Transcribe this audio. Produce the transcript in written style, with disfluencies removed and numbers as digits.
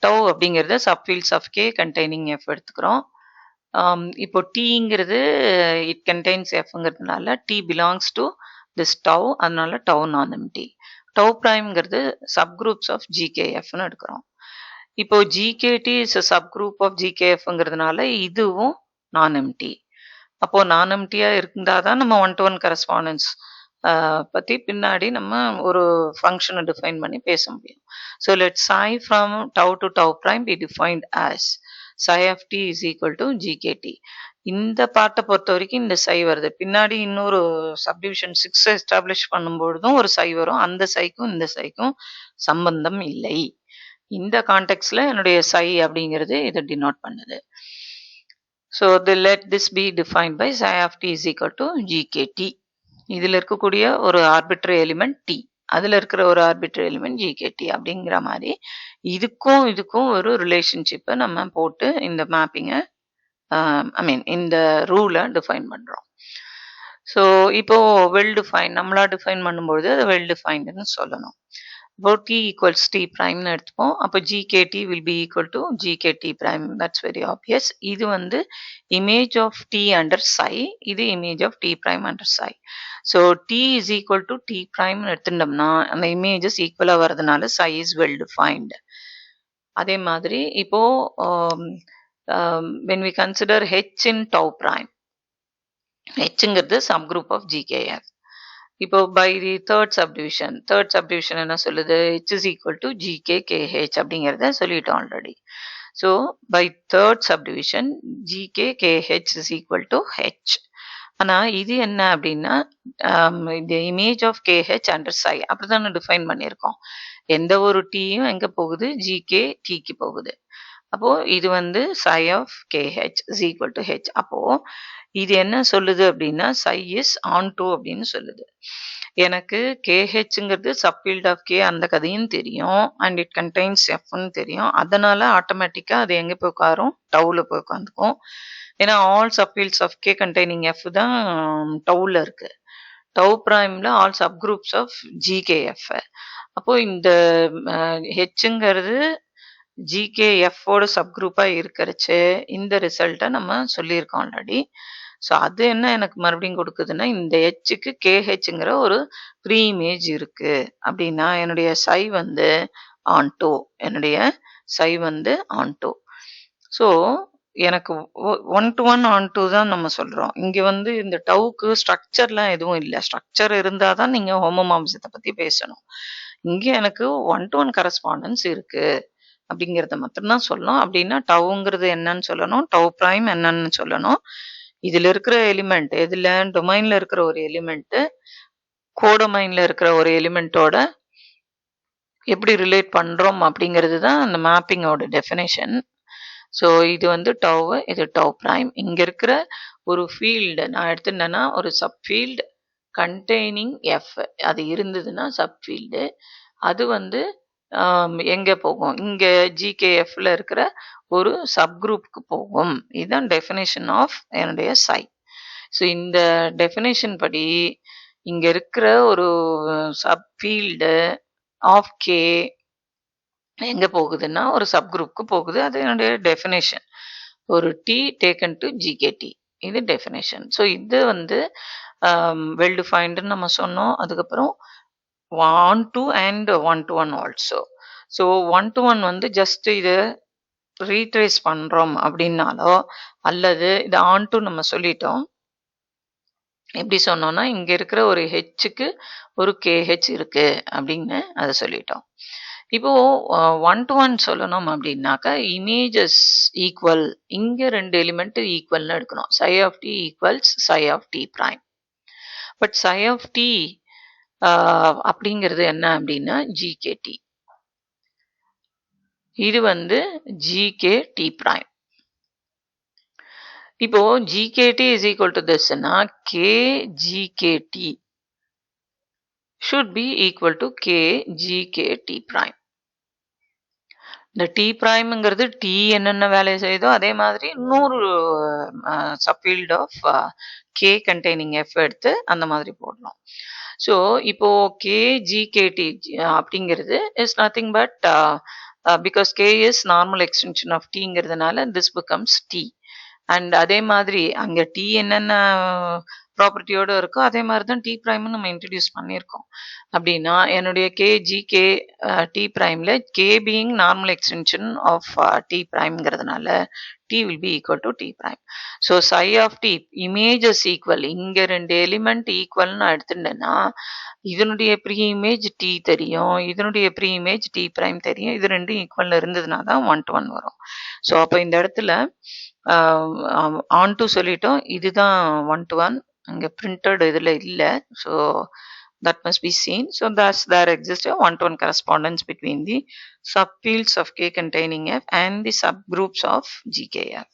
Tau அப்படிங்கிறது subfields of K containing F எடுத்துக்கிறோம். இப்போ டீங்கிறது இட் கண்டெய்ன்ஸ் எஃப்ங்கிறதுனால T belongs to this tau, அதனால டவ் நான் எம்டி. டவ் பிரைம்ங்கிறது சப்குரூப்ஸ் ஆஃப் ஜிகேஎஃப்னு எடுக்கிறோம். இப்போ GKT is a subgroup of ஜிகேஎஃப்ங்கிறதுனால இதுவும் நான் எம்டி. அப்போ நான் எம்டியா இருந்தாதான் நம்ம ஒன் டு ஒன் கரஸ்பாண்டன்ஸ் பத்தி பின்னாடி நம்ம ஒரு ஃபங்க்ஷனை டிஃபைன் பண்ணி பேச முடியும். So let psi from tau to tau prime be defined as psi of t is equal to gkt. இந்த பார்ட்டை பொறுத்த வரைக்கும் இந்த சை வருது. பின்னாடி இன்னொரு சப்டிவிஷன் 6 எஸ்டாப்ளிஷ் பண்ணும்பொழுதும் ஒரு சை வரும். அந்த சைக்கும் இந்த சைக்கும் சம்பந்தம் இல்லை. இந்த கான்டெக்ட்ல என்னுடைய சை அப்படிங்கிறது இதை டினோட் பண்ணுது. So let this be defined by psi of t is equal to gkt. இதில் இருக்கக்கூடிய ஒரு ஆர்பிட்ரரி எலிமெண்ட் டி, அதில் இருக்கிற ஒரு ஆர்பிட்ரரி எலிமெண்ட் ஜிகேடி அப்படிங்கிற மாதிரி இதுக்கும் ஒரு ரிலேஷன்ஷிப்பை நம்ம போட்டு இந்த மேப்பிங்கை இந்த ரூலை டிஃபைன் பண்ணுறோம். ஸோ இப்போ வெல் டிஃபைன் நம்மளா டிஃபைன் பண்ணும்பொழுது அதை வெல் டிஃபைன்டுன்னு சொல்லணும். இப்போ t equals t prime எடுத்துப்போம். அப்போ gkt will be equal to gkt prime. That's very obvious. இது வந்து image of t under psi, இது image of t prime under psi. So t is equal to t prime எடுத்துட்டோம்னா அந்த images equal வரதுனால psi is well defined. அதே மாதிரி இப்போ when we consider h in tau prime, hங்கிறது subgroup of gkf. இப்போ by the third subdivision என்ன சொல்லுது, h is equal to gk kh அப்படிங்கிறத சொல்லிட்டோம் already. So by third subdivision gk kh is equal to h. ஆனால் இது என்ன அப்படின்னா இந்த இமேஜ் ஆஃப் கேஹெச் அண்டர் சை அப்படிதான் டிஃபைன் பண்ணியிருக்கோம். எந்த ஒரு டீயும் எங்கே போகுது, ஜிகே டீக்கு போகுது. அப்போ இது வந்து psi of KH is equal to H. அப்போ இது என்ன சொல்லுது அப்படின்னா சை இஸ் ஆன் டூ அப்படின்னு சொல்லுது. எனக்கு கேஹெச்ங்கிறது சப்ஃபீல்ட் ஆஃப் கே அந்த கதையும் தெரியும், அண்ட் இட் கண்டெய்ன்ஸ் எஃப்னு தெரியும். அதனால ஆட்டோமேட்டிக்கா அது எங்கே போய் உட்காரும், டவுல போய் உட்காந்துக்கும். ஏன்னா all subfields of K containing F தான் டவுல இருக்கு. டவ் பிரைம்ல ஆல் சப்குரூப்ஸ் ஆஃப் ஜிகேஎஃப். அப்போ இந்த ஹெச்ங்கிறது ஜிகேஎஃப்போட சப்குரூப்பா இருக்கிறச்சு இந்த ரிசல்ட்டை நம்ம சொல்லியிருக்கோம் ஆல்ரெடி. ஸோ அது என்ன எனக்கு மறுபடியும் கொடுக்குதுன்னா இந்த ஹெச்சுக்கு கேஹெச்ங்கிற ஒரு ப்ரீ இமேஜ் இருக்கு அப்படின்னா என்னுடைய சை வந்து ஆன் டூ, என்னுடைய சை வந்து ஆன் டூ. ஸோ எனக்கு one to one onto தான் நம்ம சொல்றோம். இங்க வந்து இந்த டவுக்கு ஸ்ட்ரக்சர்லாம் எதுவும் இல்லை. ஸ்ட்ரக்சர் இருந்தால் தான் நீங்க ஹோமோமார்பிசத்தை பத்தி பேசணும். இங்க எனக்கு ஒன் டு ஒன் கரஸ்பாண்டன்ஸ் இருக்கு அப்படிங்கிறத மட்டும்தான் சொல்லணும். அப்படின்னா டவுங்கிறது என்னன்னு சொல்லணும், டவ் பிரைம் என்னன்னு சொல்லணும். இதுல இருக்கிற எலிமெண்ட், இதுல டொமைன்ல இருக்கிற ஒரு எலிமெண்ட் கோடொமைன்ல இருக்கிற ஒரு எலிமெண்டோட எப்படி ரிலேட் பண்றோம் அப்படிங்கிறது தான் அந்த மேப்பிங்கோட டெஃபினேஷன். ஸோ இது வந்து டவ், இது டவ் பிரைம். இங்க இருக்கிற ஒரு ஃபீல்டு நான் எடுத்துட்டேன்னா ஒரு சப்ஃபீல்டு கண்டெய்னிங் எஃப் அது இருந்ததுன்னா சப்ஃபீல்டு அது வந்து எங்க போகும், இங்க ஜிகேஎஃப்ல இருக்கிற ஒரு சப்குரூப்புக்கு போகும். இதுதான் டெஃபினேஷன் ஆஃப் என்னுடைய சை. ஸோ இந்த டெஃபினேஷன் படி இங்க இருக்கிற ஒரு சப்ஃபீல்டு ஆஃப் கே எங்க போகுதுன்னா ஒரு சப்குரூப்புக்கு போகுது. அது என்னுடைய டெஃபினேஷன். ஒரு டி டேக்கன் டு ஜிகேடி, இது டெஃபினேஷன். ஸோ இது வந்து வெல் டிஃபைன்டுன்னு நம்ம சொன்னோம். அதுக்கப்புறம் one to and one to one also. So one to one வந்து ஜஸ்ட் இதை ரீட்ரேஸ் பண்றோம் அப்படின்னாலோ அல்லது இது ஆன் டு நம்ம சொல்லிட்டோம். எப்படி சொன்னோம்னா இங்க இருக்கிற ஒரு ஹெச்சுக்கு ஒரு கேஹெச் இருக்கு அப்படின்னு அதை சொல்லிட்டோம். இப்போ ஒன் டு ஒன் சொல்லணும் அப்படின்னாக்கா இமேஜஸ் ஈக்குவல், இங்க ரெண்டு எலிமெண்ட் ஈக்குவல்னு எடுக்கணும். Psi of T equals psi of T prime. But psi of T அப்படிங்கிறது என்ன அப்படின்னா ஜிகேடி, இது வந்து ஜிகே டி பிரைம். இப்போ ஜிகேடி இஸ் ஈக்குவல் டு திஸ்னா K GKT should be equal to k gkt prime. இந்த டி பிரைம்ங்கிறது டி என்னென்ன வேலை செய்யுதோ அதே மாதிரி இன்னொரு subfield of K containing F எடுத்து அந்த மாதிரி போடணும். ஸோ இப்போ கே ஜிகேடி அப்படிங்கிறது is nothing but because K is normal extension of Tங்கிறதுனால this becomes T. And அதே மாதிரி அங்க T என்னென்ன ப்ராப்பர்ட்டியோட இருக்கோ அதே மாதிரி தான் T ப்ரைம்னு நம்ம இன்ட்ரடியூஸ் பண்ணியிருக்கோம். அப்படின்னா என்னுடைய KGK T ப்ரைம்ல K being normal extension of T ப்ரைம்ங்கிறதுனால T will be equal to T prime. So psi of T image is equal. இங்க ரெண்டு எலிமெண்ட் ஈக்குவல்னு எடுத்துட்டேன்னா இதனுடைய ப்ரீ இமேஜ் T தெரியும், இதனுடைய ப்ரீ இமேஜ் T ப்ரைம் தெரியும். இது ரெண்டும் ஈக்குவல் இருந்ததுனா தான் 1:1 வரும். ஸோ அப்போ இந்த இடத்துல ஆன் டு சொல்லிட்டோம், இதுதான் 1:1. அங்கே பிரிண்டட் இதில் இல்லை. So that must be seen. So thus there exists a 1:1 correspondence between the subfields of K containing F and the subgroups of GKF.